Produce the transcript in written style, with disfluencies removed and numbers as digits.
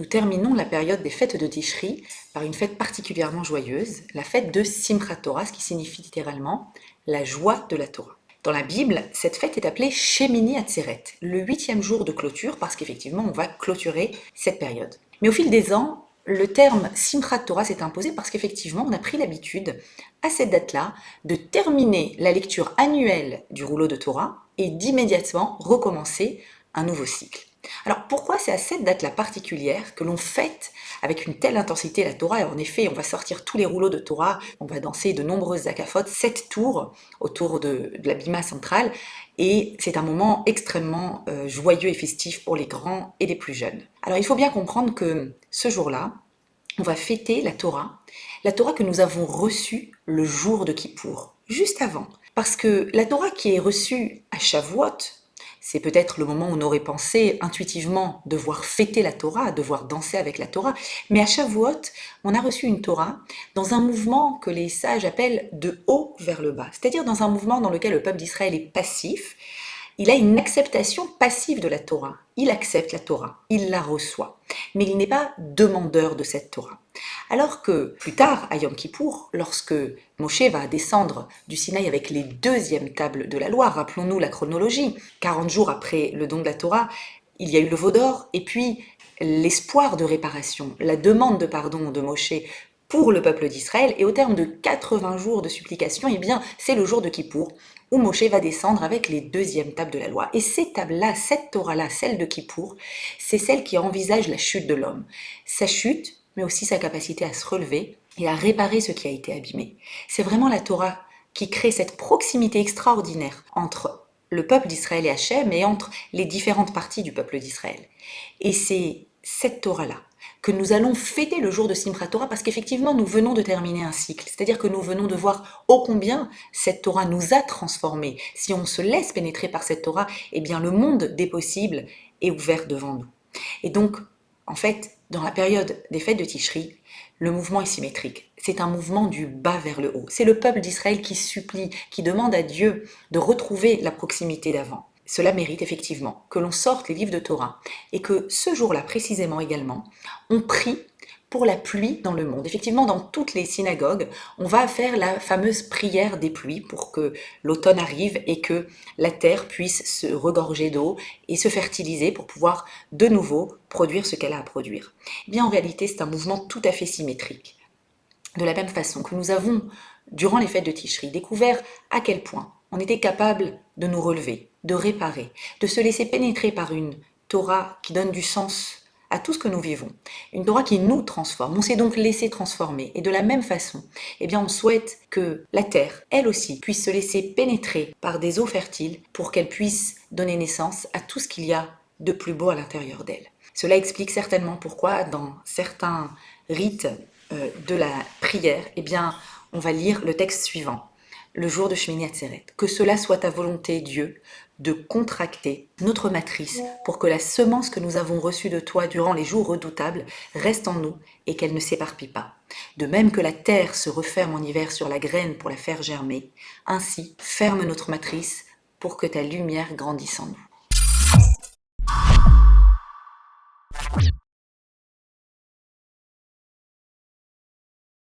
nous terminons la période des fêtes de Tishri par une fête particulièrement joyeuse, la fête de Simchat Torah, ce qui signifie littéralement la joie de la Torah. Dans la Bible, cette fête est appelée Shemini Atzeret, le 8e jour de clôture, parce qu'effectivement, on va clôturer cette période. Mais au fil des ans, le terme Simchat Torah s'est imposé parce qu'effectivement, on a pris l'habitude, à cette date-là, de terminer la lecture annuelle du rouleau de Torah et d'immédiatement recommencer un nouveau cycle. Alors pourquoi c'est à cette date-là particulière que l'on fête avec une telle intensité la Torah? Et en effet, on va sortir tous les rouleaux de Torah, on va danser de nombreuses zakafot, 7 tours autour de la bima centrale, et c'est un moment extrêmement joyeux et festif pour les grands et les plus jeunes. Alors il faut bien comprendre que ce jour-là, on va fêter la Torah que nous avons reçue le jour de Kippour, juste avant. Parce que la Torah qui est reçue à Shavuot, c'est peut-être le moment où on aurait pensé intuitivement devoir fêter la Torah, devoir danser avec la Torah, mais à Shavuot, on a reçu une Torah dans un mouvement que les sages appellent de haut vers le bas, c'est-à-dire dans un mouvement dans lequel le peuple d'Israël est passif. Il a une acceptation passive de la Torah. Il accepte la Torah, il la reçoit, mais il n'est pas demandeur de cette Torah. Alors que plus tard, à Yom Kippour, lorsque Moshe va descendre du Sinaï avec les 2e tables de la loi, rappelons-nous la chronologie, 40 jours après le don de la Torah, il y a eu le veau d'or, et puis l'espoir de réparation, la demande de pardon de Moshe pour le peuple d'Israël, et au terme de 80 jours de supplication, eh bien, c'est le jour de Kippour, où Moshe va descendre avec les 2e tables de la loi. Et ces tables-là, cette Torah-là, celle de Kippour, c'est celle qui envisage la chute de l'homme. Sa chute, mais aussi sa capacité à se relever et à réparer ce qui a été abîmé. C'est vraiment la Torah qui crée cette proximité extraordinaire entre le peuple d'Israël et Hachem et entre les différentes parties du peuple d'Israël. Et c'est cette Torah-là que nous allons fêter le jour de Simchat Torah parce qu'effectivement nous venons de terminer un cycle, c'est-à-dire que nous venons de voir ô combien cette Torah nous a transformés. Si on se laisse pénétrer par cette Torah, eh bien le monde des possibles est ouvert devant nous. Et donc, en fait, dans la période des fêtes de Tishri, le mouvement est symétrique. C'est un mouvement du bas vers le haut. C'est le peuple d'Israël qui supplie, qui demande à Dieu de retrouver la proximité d'avant. Cela mérite effectivement que l'on sorte les livres de Torah et que ce jour-là précisément également, on prie pour la pluie dans le monde. Effectivement, dans toutes les synagogues, on va faire la fameuse prière des pluies pour que l'automne arrive et que la terre puisse se regorger d'eau et se fertiliser pour pouvoir de nouveau produire ce qu'elle a à produire. Eh bien, en réalité, c'est un mouvement tout à fait symétrique. De la même façon que nous avons, durant les fêtes de Tishri, découvert à quel point on était capable de nous relever, de réparer, de se laisser pénétrer par une Torah qui donne du sens à tout ce que nous vivons, une Torah qui nous transforme. On s'est donc laissé transformer. Et de la même façon, eh bien, on souhaite que la terre, elle aussi, puisse se laisser pénétrer par des eaux fertiles pour qu'elle puisse donner naissance à tout ce qu'il y a de plus beau à l'intérieur d'elle. Cela explique certainement pourquoi, dans certains rites de la prière, eh bien, on va lire le texte suivant. Le jour de Shemini Atzeret, que cela soit ta volonté, Dieu, de contracter notre matrice pour que la semence que nous avons reçue de toi durant les jours redoutables reste en nous et qu'elle ne s'éparpille pas. De même que la terre se referme en hiver sur la graine pour la faire germer, ainsi ferme notre matrice pour que ta lumière grandisse en nous.